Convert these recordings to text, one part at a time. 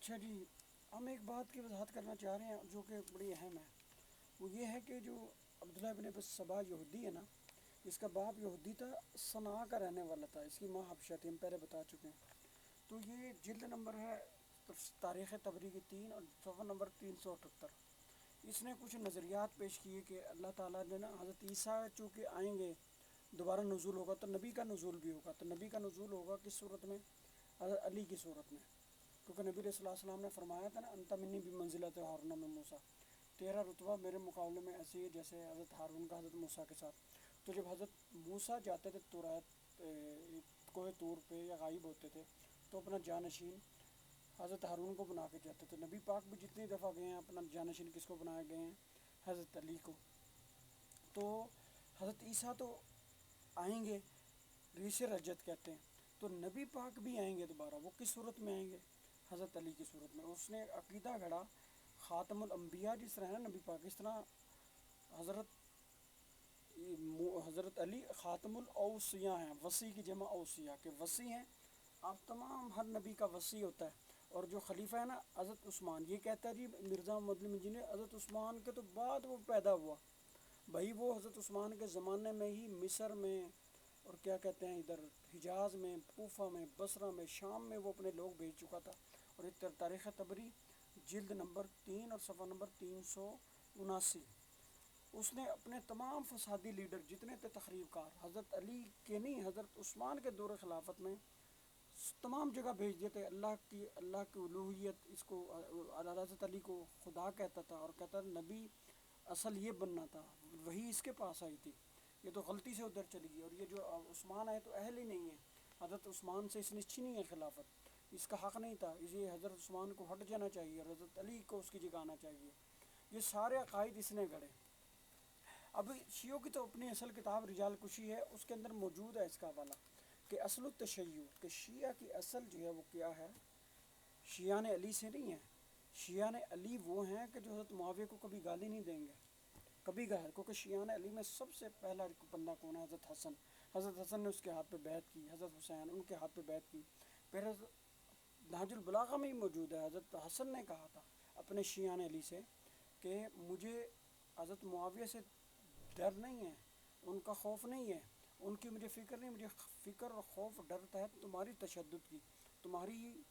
اچھا جی، ہم ایک بات کی وضاحت کرنا چاہ رہے ہیں جو کہ بڑی اہم ہے. وہ یہ ہے کہ جو عبداللہ ابن سبا یہودی ہے نا، اس کا باپ یہودی تھا، صنعاء کا رہنے والا تھا، اس کی ماں حبشہ تھی، ہم پہلے بتا چکے ہیں. تو یہ جلد نمبر ہے تاریخ طبری کی 3 اور صفحہ نمبر 378. اس نے کچھ نظریات پیش کیے کہ اللہ تعالیٰ نے نا حضرت عیسیٰ چونکہ آئیں گے، دوبارہ نزول ہوگا تو نبی کا نزول بھی ہوگا. تو نبی کا نزول ہوگا کس صورت میں؟ حضرت علی کی صورت میں، کیونکہ نبی علیہ السلام نے فرمایا تھا نا انت منی بمنزلۃ ہارون من موسیٰ، تیرا رتبہ میرے مقابلے میں ایسی ہے جیسے حضرت ہارون کا حضرت موسیٰ کے ساتھ. تو جب حضرت موسیٰ جاتے تھے کوہ طور پہ یا غائب ہوتے تھے تو اپنا جانشین حضرت ہارون کو بنا کے جاتے تھے. نبی پاک بھی جتنی دفعہ گئے ہیں اپنا جانشین کس کو بنائے گئے ہیں؟ حضرت علی کو. تو حضرت عیسیٰ تو آئیں گے، ریش رجت کہتے ہیں. تو نبی پاک بھی آئیں گے دوبارہ، وہ کس صورت میں آئیں گے؟ حضرت علی کی صورت میں. اس نے عقیدہ گھڑا خاتم الانبیاء جس طرح ہے نا نبی پاک، اس طرح حضرت علی خاتم الاوصیاء ہیں، وصی کی جمع اوصیاء کہ وصی ہیں. آپ تمام ہر نبی کا وصی ہوتا ہے. اور جو خلیفہ ہے نا حضرت عثمان، یہ کہتا ہے جی مرزا مدلم جی نے حضرت عثمان کے تو بعد وہ پیدا ہوا. بھائی وہ حضرت عثمان کے زمانے میں ہی مصر میں اور کیا کہتے ہیں ادھر حجاز میں، کوفہ میں، بصرہ میں، شام میں وہ اپنے لوگ بھیج چکا تھا. اور ایک تاریخ طبری جلد نمبر 3 اور صفحہ نمبر 379. اس نے اپنے تمام فسادی لیڈر جتنے تھے تخریب کار، حضرت علی کے نہیں حضرت عثمان کے دور خلافت میں تمام جگہ بھیج دیے تھے. اللہ کی الوہیت، اس کو حضرت علی کو خدا کہتا تھا اور کہتا تھا نبی اصل یہ بننا تھا، وہی اس کے پاس آئی تھی. یہ تو غلطی سے ادھر چلی گئی. اور یہ جو عثمان آئے تو اہل ہی نہیں ہے، حضرت عثمان سے اس نے چھینی ہے خلافت، اس کا حق نہیں تھا. یہ حضرت عثمان کو ہٹ جانا چاہیے اور حضرت علی کو اس کی جگہ آنا چاہیے. یہ سارے عقائد اس نے گڑھے. اب شیعوں کی تو اپنی اصل کتاب رجال کشی ہے، اس کے اندر موجود ہے اس کا حوالہ کہ اصل التشیع، کہ شیعہ کی اصل جو ہے وہ کیا ہے؟ شیعان علی سے نہیں ہے. شیعان علی وہ ہیں کہ جو حضرت معاویہ کو کبھی گالی نہیں دیں گے، کبھی گالی، کیونکہ شیعان علی میں سب سے پہلا بندہ کون ہے؟ حضرت حسن. حضرت حسن نے اس کے ہاتھ پہ بیعت کی، حضرت حسین ان کے ہاتھ پہ بیعت کی. پھر نہج البلاغہ میں ہی موجود ہے، حضرت حسن نے کہا تھا اپنے شیعان علی سے کہ مجھے حضرت معاویہ سے ڈر نہیں ہے، ان کا خوف نہیں ہے، ان کی مجھے فکر نہیں، مجھے فکر اور خوف ڈرتا ہے تمہاری تشدد کی، تمہاری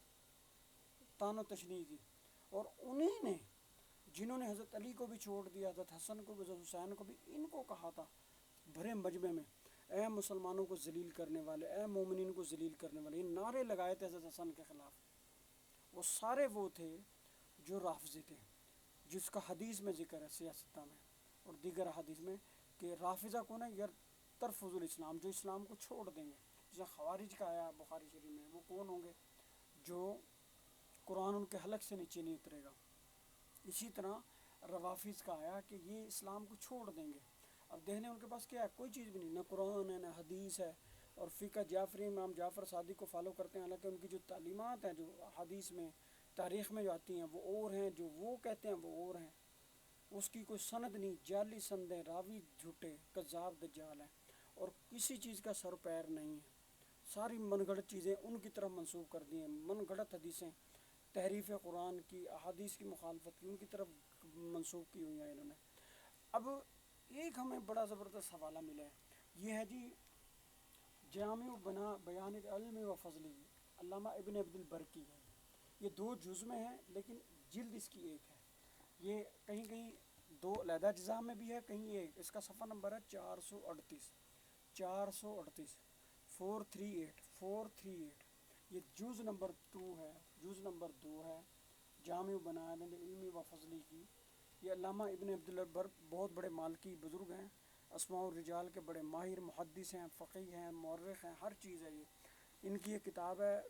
طعن و تشنیع کی. اور انہیں نے جنہوں نے حضرت علی کو بھی چھوڑ دیا، حضرت حسن کو بھی، حضرت حسین کو بھی، ان کو کہا تھا بھرے مجمع میں اے مسلمانوں کو ذلیل کرنے والے، اے مومنین کو ذلیل کرنے والے. یہ نعرے لگائے تھے حضرت حسن کے خلاف. وہ سارے وہ تھے جو رافضی تھے، جس کا حدیث میں ذکر ہے سیاستہ میں اور دیگر حدیث میں کہ رافضہ کون ہے؟ ترفض الاسلام، جو اسلام کو چھوڑ دیں گے. جیسے خوارج کا آیا بخاری شریف میں، وہ کون ہوں گے؟ جو قرآن ان کے حلق سے نیچے نہیں اترے گا. اسی طرح روافظ کا آیا کہ یہ اسلام کو چھوڑ دیں گے. اب دیکھنے ان کے پاس کیا ہے؟ کوئی چیز بھی نہیں، نہ قرآن ہے نہ حدیث ہے. اور فقہ جعفری امام جعفر صادق کو فالو کرتے ہیں، حالانکہ ان کی جو تعلیمات ہیں جو حدیث میں تاریخ میں جو آتی ہیں وہ اور ہیں، جو وہ کہتے ہیں وہ اور ہیں. اس کی کوئی سند نہیں، جعلی سندیں، راوی جھوٹے، کذاب دجال ہیں، اور کسی چیز کا سر پیر نہیں ہے. ساری من گھڑت چیزیں ان کی طرف منسوخ کر دی ہیں، من گھڑت حدیثیں، تحریف قرآن کی، احادیث کی مخالفت کی، ان کی طرف منسوخ کی ہوئی ہیں انہوں نے. اب ایک ہمیں بڑا زبردست حوالہ ملا ہے، یہ ہے جی جامع بیان العلم و فضلہ، علامہ ابن عبد البر کی ہے. یہ 2 جز میں ہے لیکن جلد اس کی ایک ہے. یہ کہیں کہیں 2 علیحدہ اجزاء میں بھی ہے، کہیں ایک. اس کا صفحہ نمبر ہے 438، 438. یہ جز نمبر 2 ہے، جز نمبر 2 ہے جامع بیان العلم و فضلہ کی. یہ علامہ ابن عبد البر بہت بڑے مالکی بزرگ ہیں، اسماء الرجال کے بڑے ماہر محدث ہیں، فقیہ ہیں، مورخ ہیں، ہر چیز ہے. یہ ان کی یہ کتاب ہے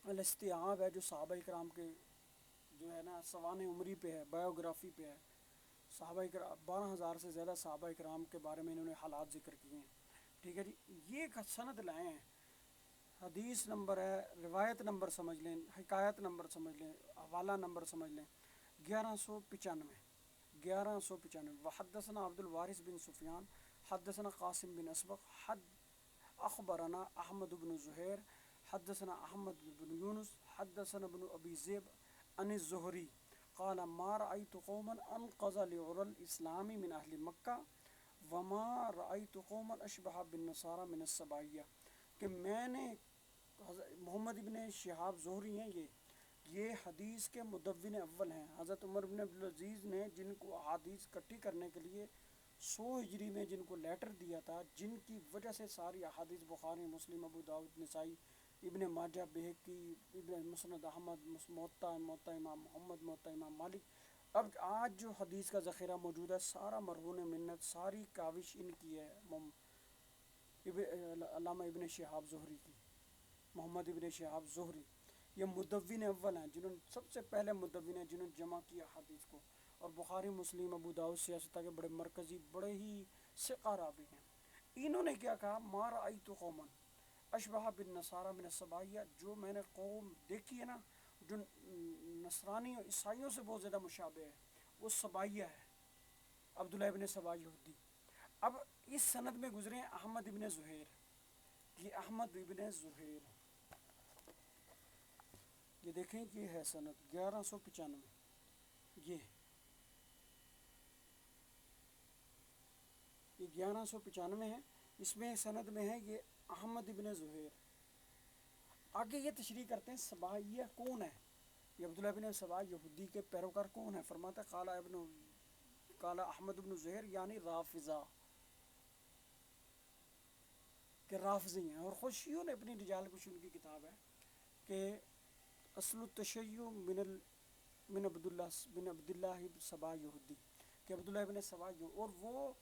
الاستیعاب ہے، جو صحابہ کرام کے جو ہے نا سوانح عمری پہ ہے، بایوگرافی پہ ہے. صحابہ کرام 12,000 سے زیادہ صحابہ کرام کے بارے میں انہوں نے حالات ذکر کیے ہیں. ٹھیک ہے جی. یہ سند لائے ہیں، حدیث نمبر ہے، روایت نمبر سمجھ لیں، حکایت نمبر سمجھ لیں، حوالہ نمبر سمجھ لیں، 1195. وحدثنا عبد الوارث بن سفیان حدثنا قاسم بن اسبق اخبرنا احمد بن زہیر حدثنا احمد بن یونس حدثنا ابن ابی ذئب عن الزہری قال ما رأيت قوما انقذ لعرى الاسلام من اہل مکہ وما رأيت قوما اشبہ بالنصارى من السبائیہ، کہ میں نے محمد ابن شہاب زہری ہیں یہ حدیث کے مدون اول ہیں۔ حضرت عمر بن عبدالعزیز نے جن کو احادیث اکٹھی کرنے کے لیے 100 ہجری میں جن کو لیٹر دیا تھا، جن کی وجہ سے ساری احادیث بخاری، مسلم، ابو داؤد، نسائی، ابن ماجہ، بہقی، ابن مسند احمد، موطا امام محمد، موطا امام مالک، اب آج جو حدیث کا ذخیرہ موجود ہے سارا مرہون منت، ساری کاوش ان کی ہے، علامہ ابن شہاب زہری کی، محمد ابن شہاب زہری۔ یہ مدون اول ہیں، جنہوں نے سب سے پہلے مدون ہیں جنہوں نے جمع کیا حدیث کو، اور بخاری، مسلم، ابو داؤد، سیاستہ کے بڑے مرکزی، بڑے ہی ثقہ راوی ہیں۔ انہوں نے کیا کہا، ما رأیت قوما اشبہ بالنصارى من السبائیہ، جو میں نے قوم دیکھی ہے نا جو نصرانی اور عیسائیوں سے بہت زیادہ مشابہ ہے، وہ سبائیہ ہے، عبداللہ ابن سبا یہودی۔ اب اس سند میں گزرے ہیں احمد ابن زہیر، یہ احمد ابن زہیر، یہ دیکھیں یہ ہے سند 1195، یہ 1195 ہے، اس میں سند میں ہے یہ احمد ابن زہیر۔ آگے یہ تشریح کرتے ہیں سبائیہ کون ہے، یہ عبداللہ ابن سبا یہودی کے پیروکار کون ہے؟ فرماتا ہے قال احمد ابن زہیر یعنی رافضہ، کہ رافضی ہیں، اور خود شیعوں نے اپنی رجال کش ان کی کتاب ہے کہ اصل التشیع من عبداللہ سبا یہودی، کہ عبداللہ ابن سبا، اور وہ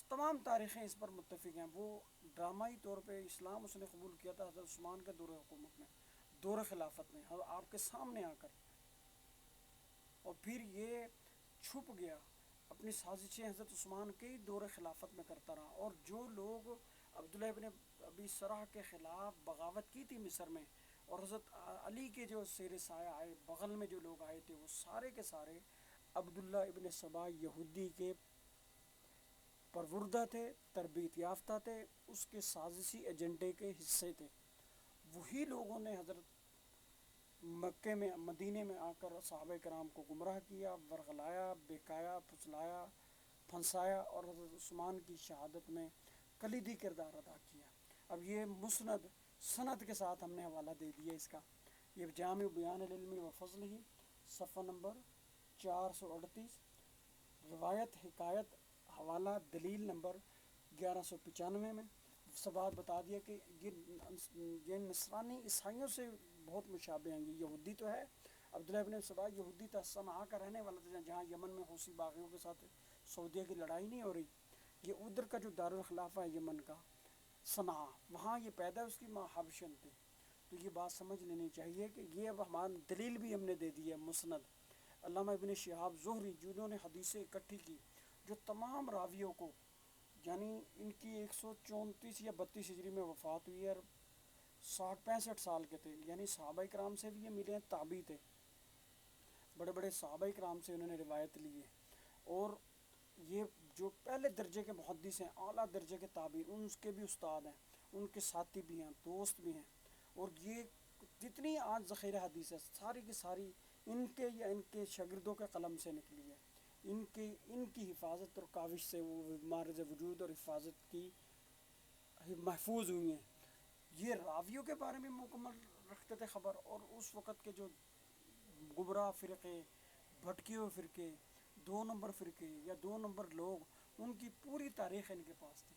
تمام تاریخیں اس پر متفق ہیں۔ وہ ڈرامائی طور پہ اسلام اس نے قبول کیا تھا حضرت عثمان کے دور حکومت میں، دور خلافت میں، آپ کے سامنے آ کر، اور پھر یہ چھپ گیا، اپنی سازشیں حضرت عثمان کے دور خلافت میں کرتا رہا، اور جو لوگ عبداللہ ابن ابی سرح کے خلاف بغاوت کی تھی مصر میں، اور حضرت علی کے جو زیر سایہ آئے، بغل میں جو لوگ آئے تھے، وہ سارے کے سارے عبداللہ ابن سبا یہودی کے پروردہ تھے، تربیت یافتہ تھے، اس کے سازشی ایجنڈے کے حصے تھے۔ وہی لوگوں نے حضرت مکے میں، مدینے میں آ کر صحابہ کرام کو گمراہ کیا، ورغلایا، بہکایا، پھسلایا، پھنسایا، اور حضرت عثمان کی شہادت میں کلیدی کردار ادا کیا۔ اب یہ مسند سند کے ساتھ ہم نے حوالہ دے دیا اس کا، یہ جامع بیان العلم و فضلہ، صفحہ نمبر 438، روایت، حکایت، حوالہ، دلیل نمبر 1195 میں سب بات بتا دیا کہ یہ نصرانی عیسائیوں سے بہت مشابہ ہیں۔ یہ یہودی تو ہے، عبداللہ ابن سبا یہودی تھا، صنعاء کا رہنے والا تھا، جہاں یمن میں حوثی باغیوں کے ساتھ سعودیہ کی لڑائی نہیں ہو رہی، یہ ادھر کا جو دارالخلافہ ہے یمن کا، صنعاء، وہاں یہ پیدا، اس کی ماں حبشن تھی۔ تو یہ بات سمجھ لینی چاہیے کہ یہ اب ہماری دلیل بھی ہم نے دے دی ہے، مسند علامہ ابن شہاب زہری جنہوں نے حدیثیں اکٹھی کی، جو تمام راویوں کو، یعنی ان کی 134 یا 32 ہجری میں وفات ہوئی ہے، اور 60-65 سال کے تھے، یعنی صحابہ کرام سے بھی یہ ملے ہیں، تابعی تھے، بڑے بڑے صحابہ کرام سے انہوں نے روایت لی ہے، اور یہ جو پہلے درجے کے محدث ہیں، اعلیٰ درجے کے تابعین، ان کے بھی استاد ہیں، ان کے ساتھی بھی ہیں، دوست بھی ہیں، اور یہ جتنی آج ذخیرہ حدیث ہے ساری کی ساری ان کے یا ان کے شاگردوں کے قلم سے نکلی ہے، ان کی حفاظت اور کاوش سے وہ معرض وجود اور حفاظت کی محفوظ ہوئی ہیں۔ یہ راویوں کے بارے میں مکمل رکھتے تھے خبر، اور اس وقت کے جو گمراہ فرقے، بھٹکے ہوئے فرقے، 2 نمبر فرقے یا 2 نمبر لوگ، ان کی پوری تاریخ ان کے پاس تھی۔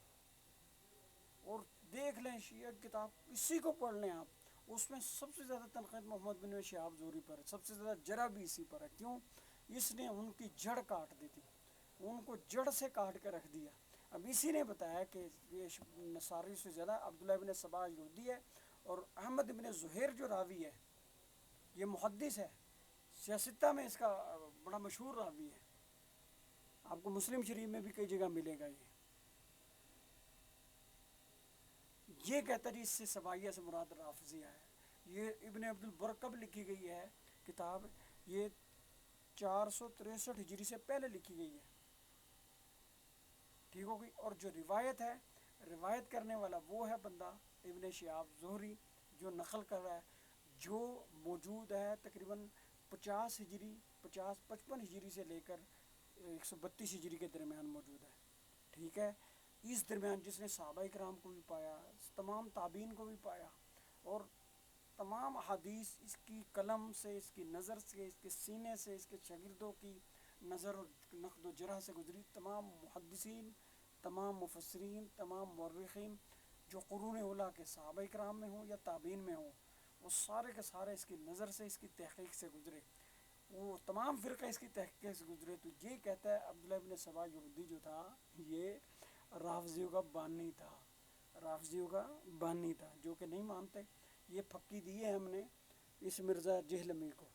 اور دیکھ لیں شیعہ کتاب، اسی کو پڑھ لیں آپ، اس میں سب سے زیادہ تنقید محمد بن شہاب زہری پر ہے، سب سے زیادہ جرح بھی اسی پر ہے۔ کیوں؟ اس نے ان کی جڑ کاٹ دی تھی، ان کو جڑ سے کاٹ کے رکھ دیا۔ اب اسی نے بتایا کہ یہ نصاری سے زیادہ عبداللہ ابن سبا یہودی ہے، اور احمد ابن زہیر جو راوی ہے یہ محدث ہے، سیاستہ میں اس کا بڑا مشہور راوی ہے، آپ کو مسلم شریف میں بھی کئی جگہ ملے گا۔ یہ کہتا ہے اس سے سبائیہ سے مراد رافضیہ ہے۔ یہ ابن عبد البر کب لکھی گئی ہے کتاب؟ یہ 463 ہجری سے پہلے لکھی گئی ہے، ٹھیک ہو گئی۔ اور جو روایت ہے، روایت کرنے والا وہ ہے بندہ ابن شہاب زہری، جو نقل کر رہا ہے جو موجود ہے تقریباً 55 ہجری سے لے کر 132 ہجری کے درمیان موجود ہے. ٹھیک ہے, اس درمیان جس نے صحابہ کرام کو بھی پایا, تمام تابعین کو بھی پایا, اور تمام احادیث اس کی قلم سے, اس کی نظر سے, اس کے سینے سے, اس کے شاگردوں کی نظر اور نقد و جرح سے گزری. تمام محدثین, تمام مفسرین, تمام مورخین جو قرون اولیٰ کے صحابہ کرام میں ہوں یا تابعین میں ہوں, وہ سارے کے سارے اس کی نظر سے, اس کی تحقیق سے گزرے. وہ تمام فرقہ اس کی تحقیق سے گزرے. تو یہ کہتا ہے عبداللہ ابن سبا یہودی جو تھا یہ رافضیوں کا بانی تھا, رافضیوں کا بانی تھا, جو کہ نہیں مانتے. یہ پھکی دی ہے ہم نے اس مرزا جہلمی کو.